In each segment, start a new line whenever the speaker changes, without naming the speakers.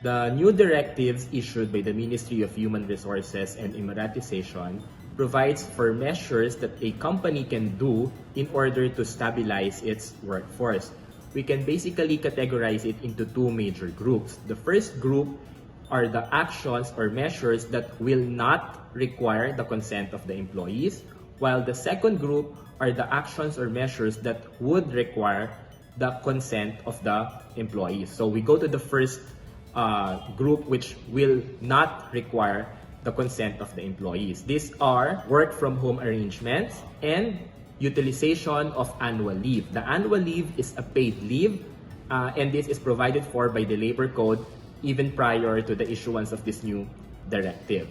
The new directives issued by the Ministry of Human Resources and Emiratisation provides for measures that a company can do in order to stabilize its workforce. We can basically categorize it into two major groups. The first group are the actions or measures that will not require the consent of the employees, while the second group are the actions or measures that would require the consent of the employees. So we go to the first group, which will not require the consent of the employees. These are work from home arrangements and utilization of annual leave. The annual leave is a paid leave, and this is provided for by the labor code even prior to the issuance of this new directive.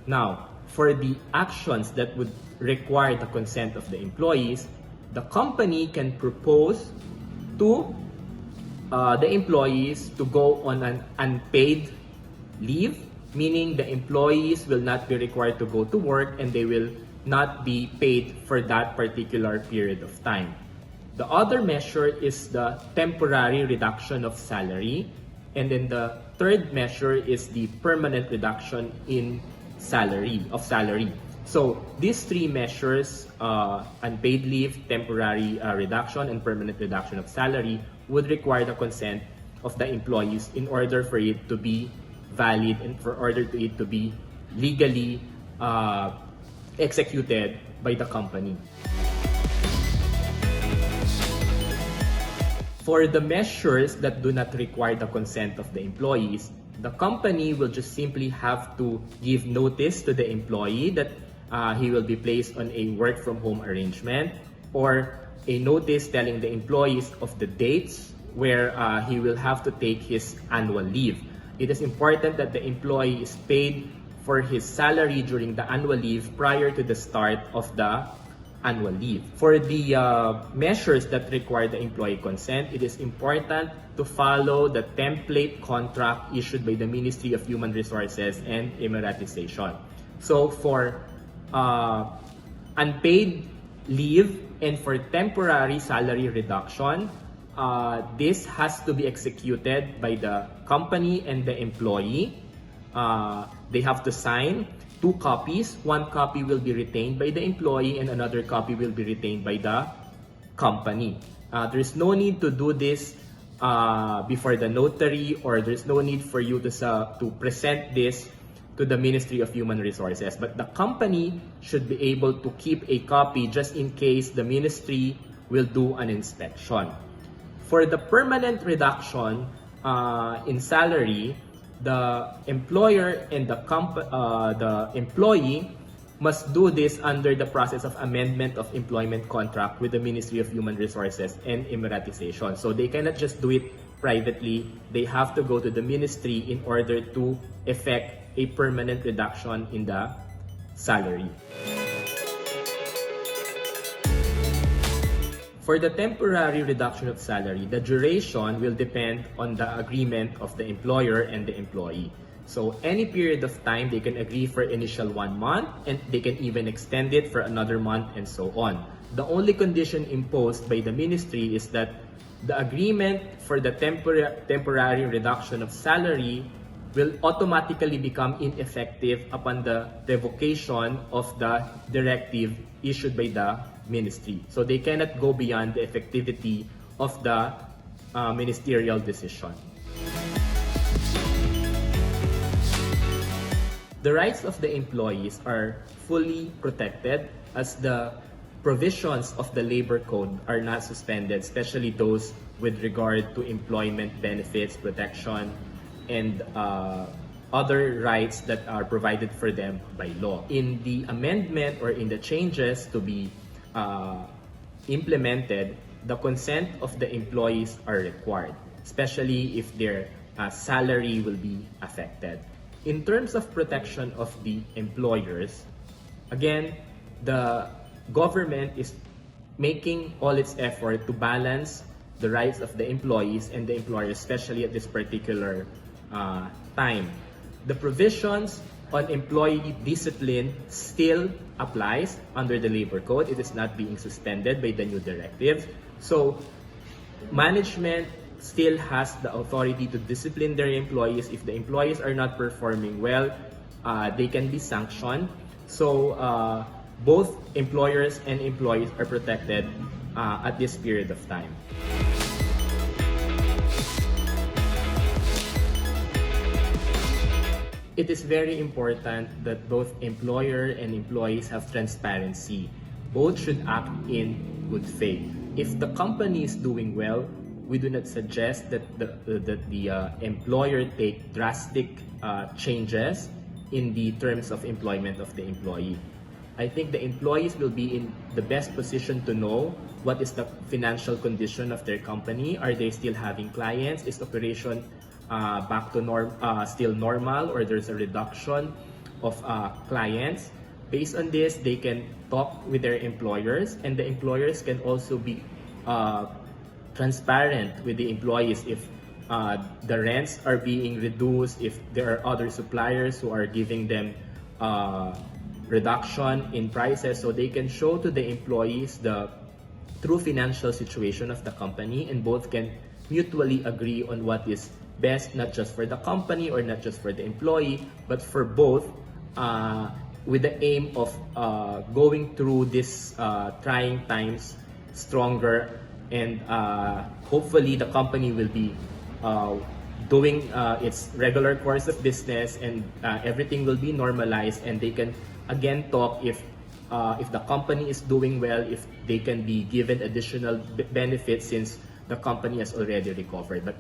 Now, for the actions that would require the consent of the employees, the company can propose to the employees to go on an unpaid leave, meaning the employees will not be required to go to work and they will not be paid for that particular period of time. The other measure is the temporary reduction of salary, and then the third measure is the permanent reduction in salary. So these three measures, unpaid leave, temporary reduction, and permanent reduction of salary, would require the consent of the employees in order for it to be valid and for order to it to be legally executed by the company. For the measures that do not require the consent of the employees, the company will just simply have to give notice to the employee that he will be placed on a work from home arrangement, or a notice telling the employees of the dates where he will have to take his annual leave. It is important that the employee is paid for his salary during the annual leave prior to the start of the annual leave. For the measures that require the employee consent, it is important to follow the template contract issued by the Ministry of Human Resources and Emiratisation. So for unpaid leave and for temporary salary reduction, this has to be executed by the company and the employee. They have to sign 2 copies. 1 copy will be retained by the employee and another copy will be retained by the company. There's no need to do this before the notary, or there's no need for you to present this to the Ministry of Human Resources. But the company should be able to keep a copy just in case the ministry will do an inspection. For the permanent reduction in salary, the employer and the employee must do this under the process of amendment of employment contract with the Ministry of Human Resources and Emiratisation. So they cannot just do it privately. They have to go to the ministry in order to effect a permanent reduction in the salary. For the temporary reduction of salary, the duration will depend on the agreement of the employer and the employee. So any period of time, they can agree for initial 1 month, and they can even extend it for another month, and so on. The only condition imposed by the ministry is that the agreement for the temporary reduction of salary will automatically become ineffective upon the revocation of the directive issued by the ministry. So they cannot go beyond the effectivity of the ministerial decision. The rights of the employees are fully protected as the provisions of the labor code are not suspended, especially those with regard to employment benefits, protection, and other rights that are provided for them by law. In the amendment or in the changes to be implemented, the consent of the employees are required, especially if their salary will be affected. In terms of protection of the employers, again, the government is making all its effort to balance the rights of the employees and the employers, especially at this particular time. The provisions on employee discipline still applies under the labor code. It is not being suspended by the new directives. So management still has the authority to discipline their employees. If the employees are not performing well, they can be sanctioned. So both employers and employees are protected at this period of time. It is very important that both employer and employees have transparency. Both should act in good faith. If the company is doing well, we do not suggest that the employer take drastic changes in the terms of employment of the employee. I think the employees will be in the best position to know what is the financial condition of their company. Are they still having clients? Is operation back to still normal, or there's a reduction of clients? Based on this, they can talk with their employers, and the employers can also be transparent with the employees if the rents are being reduced, if there are other suppliers who are giving them reduction in prices, so they can show to the employees the true financial situation of the company, and both can mutually agree on what is best, not just for the company or not just for the employee, but for both, with the aim of going through this trying times stronger, and hopefully the company will be doing its regular course of business, and everything will be normalized, and they can again talk if the company is doing well, if they can be given additional benefits since the company has already recovered. But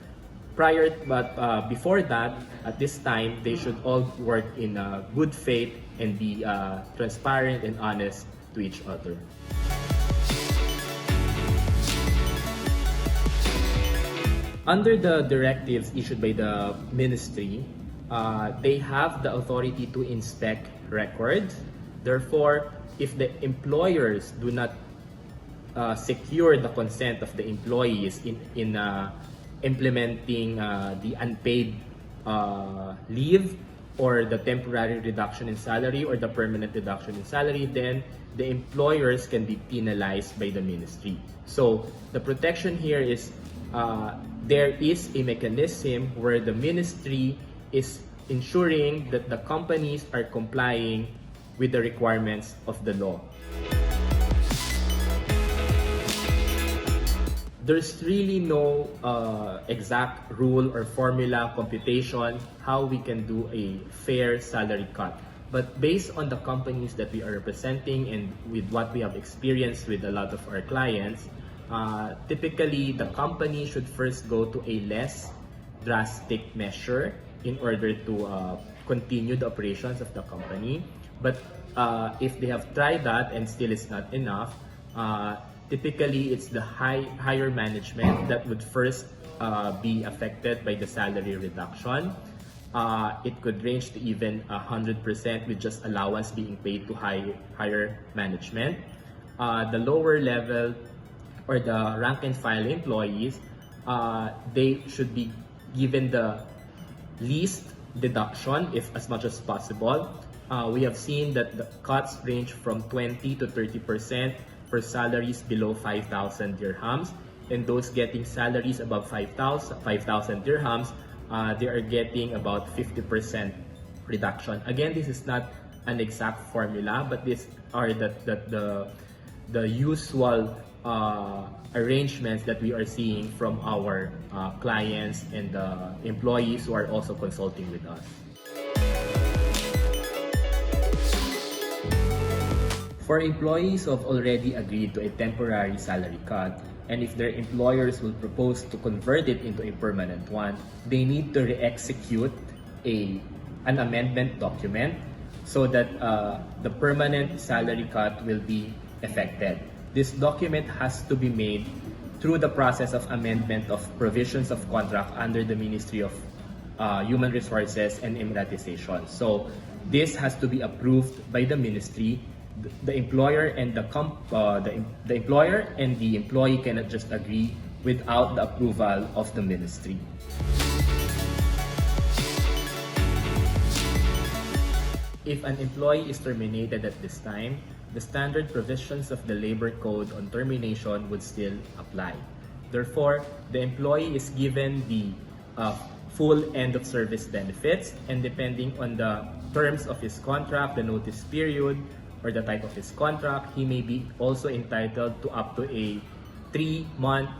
before that, at this time, they should all work in good faith and be transparent and honest to each other. Under the directives issued by the ministry, they have the authority to inspect records. Therefore, if the employers do not secure the consent of the employees in implementing the unpaid leave, or the temporary reduction in salary, or the permanent reduction in salary, then the employers can be penalized by the ministry. So the protection here is there is a mechanism where the ministry is ensuring that the companies are complying with the requirements of the law. There's really no exact rule or formula computation how we can do a fair salary cut. But based on the companies that we are representing and with what we have experienced with a lot of our clients, typically the company should first go to a less drastic measure in order to continue the operations of the company. But if they have tried that and still it's not enough, typically it's the higher management that would first be affected by the salary reduction. It could range to even 100% with just allowance being paid to higher management. The lower level or the rank and file employees, they should be given the least deduction if as much as possible. We have seen that the cuts range from 20 to 30% for salaries below 5,000 dirhams, and those getting salaries above 5,000 dirhams, they are getting about 50% reduction. Again, this is not an exact formula, but these are the usual arrangements that we are seeing from our clients and the employees who are also consulting with us. For employees who have already agreed to a temporary salary cut, and if their employers will propose to convert it into a permanent one, they need to re-execute an amendment document so that the permanent salary cut will be effected. This document has to be made through the process of amendment of provisions of contract under the Ministry of Human Resources and Emiratisation. So this has to be approved by the ministry. The employer and the employer and the employee cannot just agree without the approval of the ministry. If an employee is terminated at this time, the standard provisions of the Labor Code on termination would still apply. Therefore, the employee is given the full end of service benefits, and depending on the terms of his contract, the notice period, or the type of his contract, he may be also entitled to up to a 3-month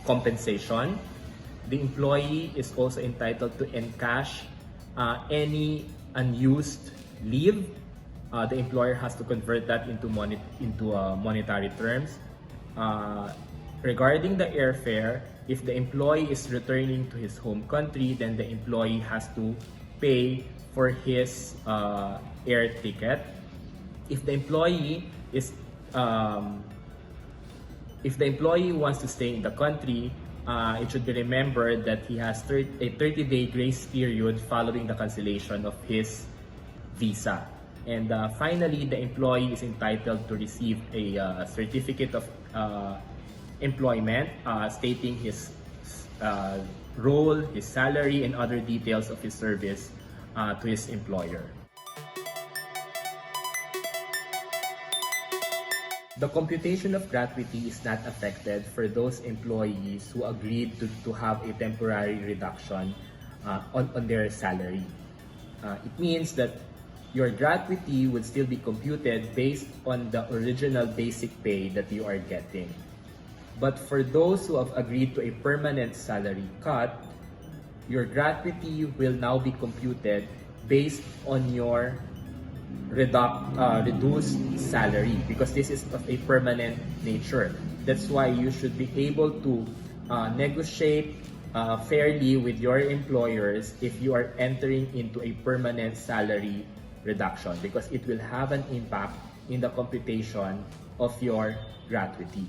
compensation. The employee is also entitled to encash any unused leave. The employer has to convert that into monetary terms. Regarding the airfare, if the employee is returning to his home country, then the employee has to pay for his air ticket. If the employee wants to stay in the country, it should be remembered that he has a 30-day grace period following the cancellation of his visa. And finally, the employee is entitled to receive a certificate of employment stating his role, his salary, and other details of his service to his employer. The computation of gratuity is not affected for those employees who agreed to have a temporary reduction on their salary. It means that your gratuity would still be computed based on the original basic pay that you are getting. But for those who have agreed to a permanent salary cut, your gratuity will now be computed based on your reduced salary, because this is of a permanent nature. That's why you should be able to negotiate fairly with your employers if you are entering into a permanent salary reduction, because it will have an impact in the computation of your gratuity.